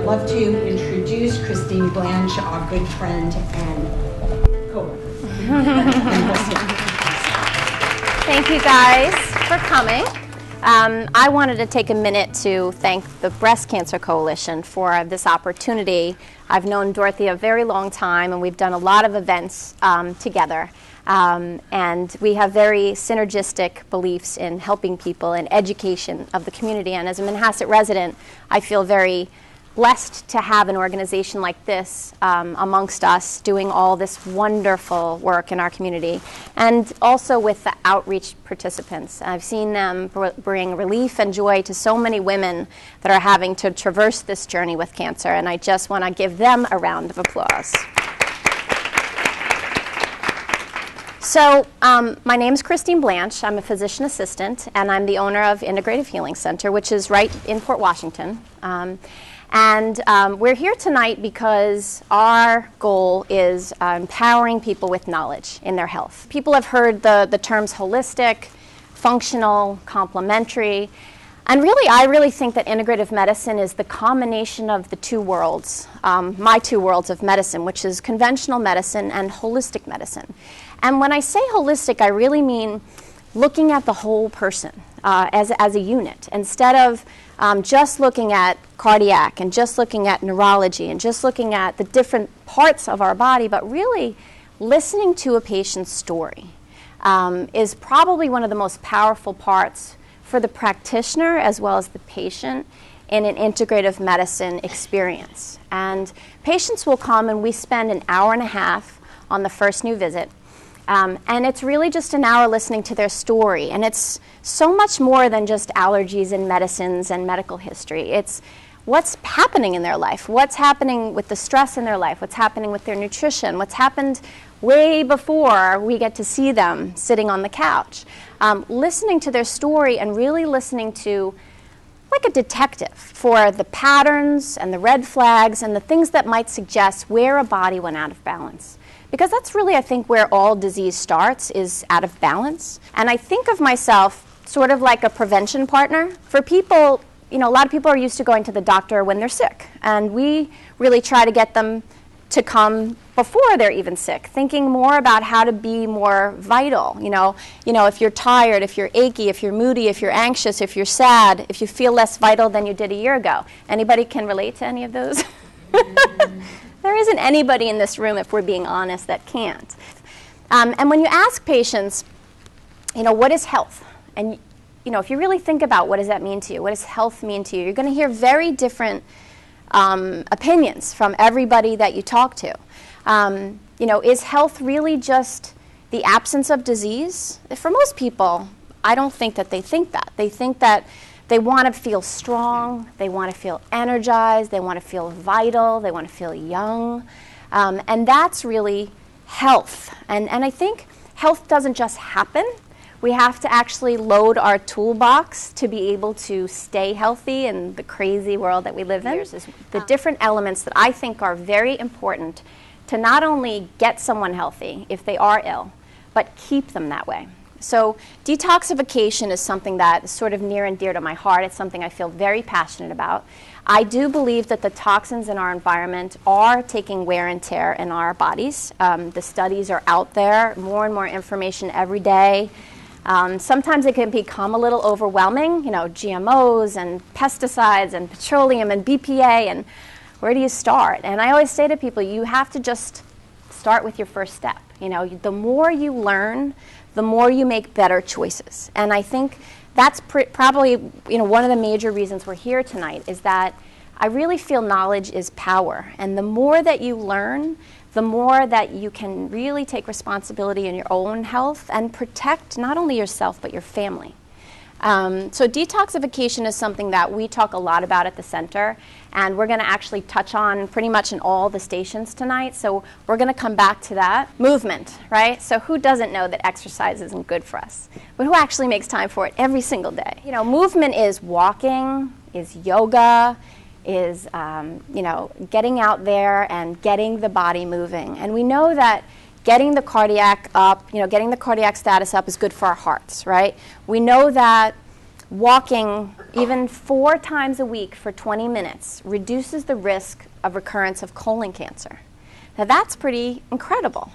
love to introduce Christine Blanche, our good friend and co-worker. Thank you guys for coming. I wanted to take a minute to thank the Breast Cancer Coalition for this opportunity. I've known Dorothy a very long time, and we've done a lot of events together. And we have very synergistic beliefs in helping people and education of the community. And as a Manhasset resident, I feel very blessed to have an organization like this amongst us doing all this wonderful work in our community, and also with the outreach participants. I've seen them bring relief and joy to so many women that are having to traverse this journey with cancer, and I just want to give them a round of applause. So my name is Christine Blanche. I'm a physician assistant, and I'm the owner of Integrative Healing Center, which is right in Port Washington. And we're here tonight because our goal is empowering people with knowledge in their health. People have heard the terms holistic, functional, complementary, and really, I really think that integrative medicine is the combination of the two worlds, my two worlds of medicine, which is conventional medicine and holistic medicine. And when I say holistic, I really mean looking at the whole person as a unit, instead of just looking at cardiac and just looking at neurology and just looking at the different parts of our body, but really listening to a patient's story is probably one of the most powerful parts for the practitioner as well as the patient in an integrative medicine experience. And patients will come, and we spend an hour and a half on the first new visit. And it's really just an hour listening to their story. And it's so much more than just allergies and medicines and medical history. It's what's happening in their life, what's happening with the stress in their life, what's happening with their nutrition, what's happened way before we get to see them sitting on the couch. Listening to their story and really listening to, like a detective, for the patterns and the red flags and the things that might suggest where a body went out of balance. Because that's really, I think, where all disease starts, is out of balance. And I think of myself sort of like a prevention partner. For people, you know, a lot of people are used to going to the doctor when they're sick. And we really try to get them to come before they're even sick, thinking more about how to be more vital. You know, if you're tired, if you're achy, if you're moody, if you're anxious, if you're sad, if you feel less vital than you did a year ago. Anybody can relate to any of those? There isn't anybody in this room, if we're being honest, that can't. And when you ask patients, you know, what is health? And, you know, if you really think about what does that mean to you, what does health mean to you, you're going to hear very different opinions from everybody that you talk to. You know, is health really just the absence of disease? For most people, I don't think that they think that. They think that they want to feel strong, they want to feel energized, they want to feel vital, they want to feel young. And that's really health. And I think health doesn't just happen. We have to actually load our toolbox to be able to stay healthy in the crazy world that we live in. The different elements that I think are very important to not only get someone healthy if they are ill, but keep them that way. So detoxification is something that is sort of near and dear to my heart. It's something I feel very passionate about. I do believe that the toxins in our environment are taking wear and tear in our bodies. The studies are out there, more and more information every day. Sometimes it can become a little overwhelming, you know, GMOs and pesticides and petroleum and BPA, and where do you start? And I always say to people, you have to just start with your first step. You know, the more you learn, the more you make better choices. And I think that's probably, you know, one of the major reasons we're here tonight, is that I really feel knowledge is power. And the more that you learn, the more that you can really take responsibility in your own health and protect not only yourself, but your family. So detoxification is something that we talk a lot about at the center, and we're going to actually touch on pretty much in all the stations tonight. So we're going to come back to that. Movement, right? So who doesn't know that exercise isn't good for us? But who actually makes time for it every single day? You know, movement is walking, is yoga, is you know, getting out there and getting the body moving. And we know that getting the cardiac up, you know, getting the cardiac status up is good for our hearts, right? We know that walking even 4 times a week for 20 minutes reduces the risk of recurrence of colon cancer. Now that's pretty incredible.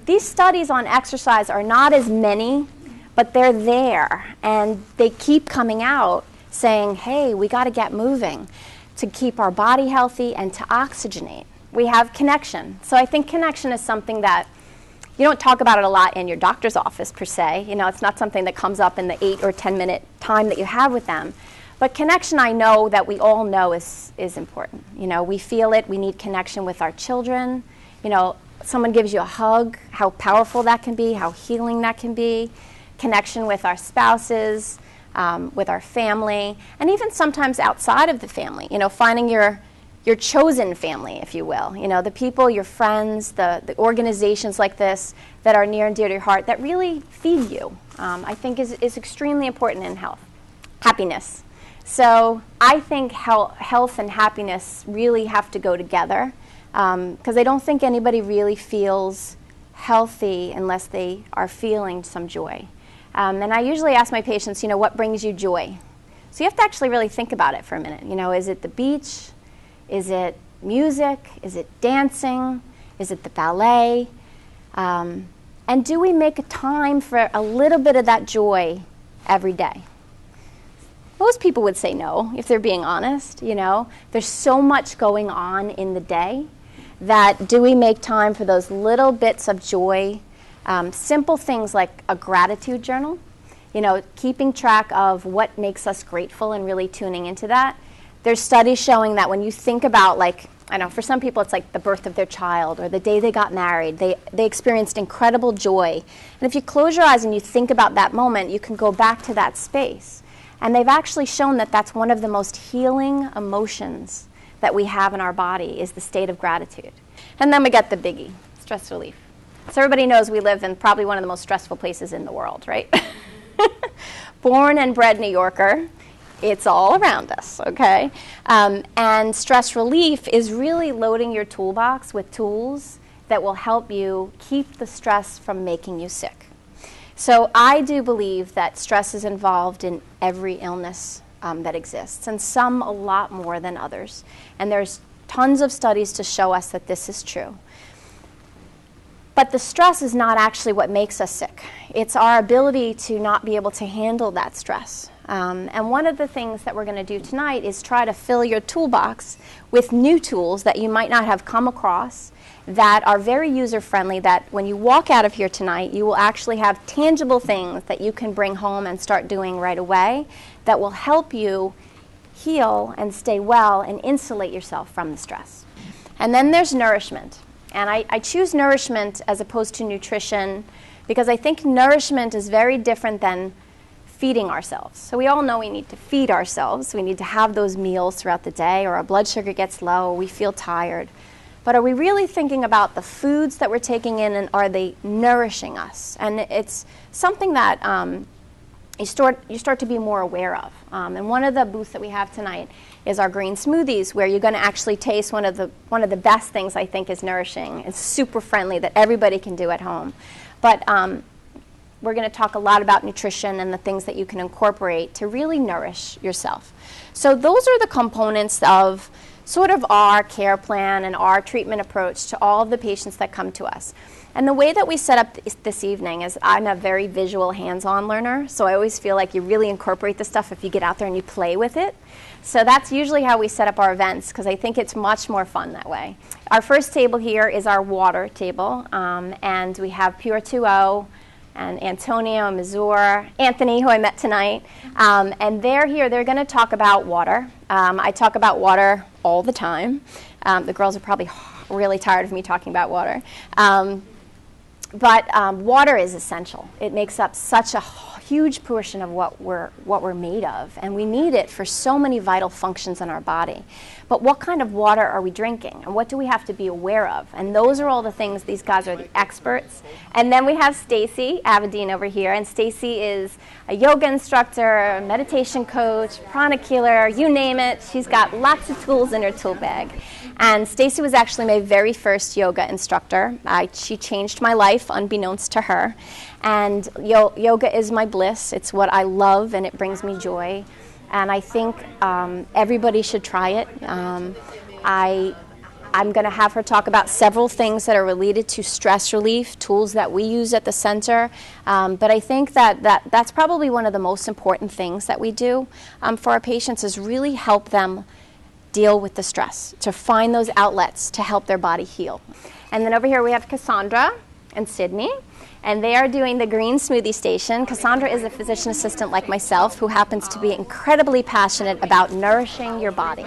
These studies on exercise are not as many, but they're there, and they keep coming out saying, hey, we got to get moving to keep our body healthy and to oxygenate. We have connection. So I think connection is something that you don't talk about it a lot in your doctor's office per se. You know, it's not something that comes up in the 8 or 10 minute time that you have with them. But connection, I know that we all know is important. You know, we feel it. We need connection with our children. You know, someone gives you a hug, how powerful that can be, how healing that can be. Connection with our spouses, with our family, and even sometimes outside of the family. You know, finding your chosen family, if you will. You know, the people, your friends, the organizations like this that are near and dear to your heart that really feed you, I think is extremely important in health. Happiness. So I think health and happiness really have to go together, because I don't think anybody really feels healthy unless they are feeling some joy. And I usually ask my patients, you know, what brings you joy? So you have to actually really think about it for a minute. You know, is it the beach? Is it music? Is it dancing? Is it the ballet? And do we make a time for a little bit of that joy every day? Most people would say no, if they're being honest. You know, there's so much going on in the day that do we make time for those little bits of joy? Simple things like a gratitude journal, you know, keeping track of what makes us grateful and really tuning into that. There's studies showing that when you think about, like, I know for some people it's like the birth of their child or the day they got married, they experienced incredible joy. And if you close your eyes and you think about that moment, you can go back to that space. And they've actually shown that that's one of the most healing emotions that we have in our body, is the state of gratitude. And then we get the biggie, stress relief. So everybody knows we live in probably one of the most stressful places in the world, right? Born and bred New Yorker, it's all around us, okay? And stress relief is really loading your toolbox with tools that will help you keep the stress from making you sick. So I do believe that stress is involved in every illness that exists, and some a lot more than others. And there's tons of studies to show us that this is true. But the stress is not actually what makes us sick. It's our ability to not be able to handle that stress. And one of the things that we're going to do tonight is try to fill your toolbox with new tools that you might not have come across, that are very user-friendly, that when you walk out of here tonight, you will actually have tangible things that you can bring home and start doing right away that will help you heal and stay well and insulate yourself from the stress. And then there's nourishment. And I choose nourishment as opposed to nutrition because I think nourishment is very different than feeding ourselves. So we all know we need to feed ourselves. We need to have those meals throughout the day, or our blood sugar gets low, or we feel tired. But are we really thinking about the foods that we're taking in, and are they nourishing us? And it's something that you start to be more aware of. And one of the booths that we have tonight is our green smoothies, where you're going to actually taste one of the best things I think is nourishing. It's super friendly that everybody can do at home. But we're going to talk a lot about nutrition and the things that you can incorporate to really nourish yourself. So those are the components of sort of our care plan and our treatment approach to all of the patients that come to us. And the way that we set up this evening is I'm a very visual, hands-on learner, so I always feel like you really incorporate the stuff if you get out there and you play with it. So that's usually how we set up our events, because I think it's much more fun that way. Our first table here is our water table, and we have Pure 2O, and Antonio, Mazur, Anthony, who I met tonight. And they're here. They're going to talk about water. I talk about water all the time. The girls are probably really tired of me talking about water. But water is essential. It makes up such a huge portion of what we're made of, and we need it for so many vital functions in our body. But what kind of water are we drinking, and what do we have to be aware of? And those are all the things. These guys are the experts. And then we have Stacey Avidyne over here, and Stacey is a yoga instructor, a meditation coach, pranic healer, you name it. She's got lots of tools in her tool bag. And Stacey was actually my very first yoga instructor. She changed my life unbeknownst to her. And yoga is my bliss. It's what I love, and it brings me joy. And I think everybody should try it. I'm going to have her talk about several things that are related to stress relief, tools that we use at the center. But I think that's probably one of the most important things that we do for our patients, is really help them deal with the stress, to find those outlets to help their body heal. And then over here we have Cassandra and Sydney, and they are doing the Green Smoothie Station. Cassandra is a physician assistant like myself who happens to be incredibly passionate about nourishing your body.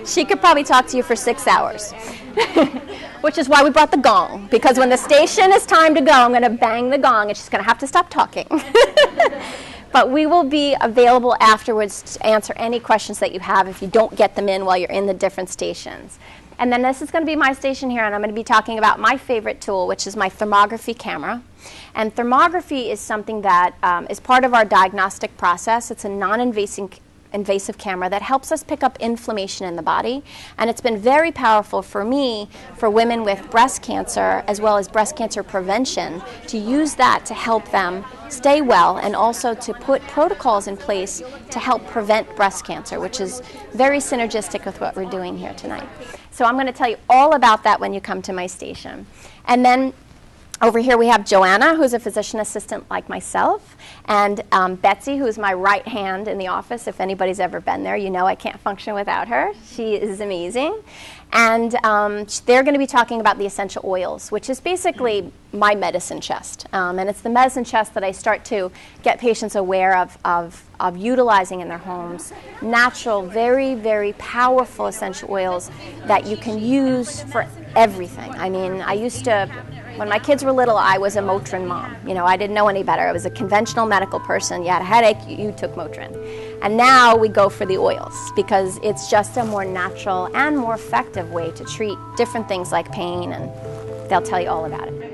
She could probably talk to you for 6 hours, which is why we brought the gong, because when the station is time to go, I'm going to bang the gong and she's going to have to stop talking. But we will be available afterwards to answer any questions that you have if you don't get them in while you're in the different stations. And then this is going to be my station here, and I'm going to be talking about my favorite tool, which is my thermography camera. And thermography is something that is part of our diagnostic process. It's a non-invasive camera that helps us pick up inflammation in the body. And it's been very powerful for me, for women with breast cancer, as well as breast cancer prevention, to use that to help them stay well, and also to put protocols in place to help prevent breast cancer, which is very synergistic with what we're doing here tonight. So I'm going to tell you all about that when you come to my station. And then over here we have Joanna, who's a physician assistant like myself, and Betsy, who's my right hand in the office. If anybody's ever been there, you know I can't function without her. She is amazing. And they're going to be talking about the essential oils, which is basically my medicine chest. And it's the medicine chest that I start to get patients aware of utilizing in their homes. Natural, very, very powerful essential oils that you can use for everything. I mean, I used to, when my kids were little, I was a Motrin mom. You know, I didn't know any better. I was a conventional medical person. You had a headache, you took Motrin. And now we go for the oils, because it's just a more natural and more effective way to treat different things like pain, and they'll tell you all about it.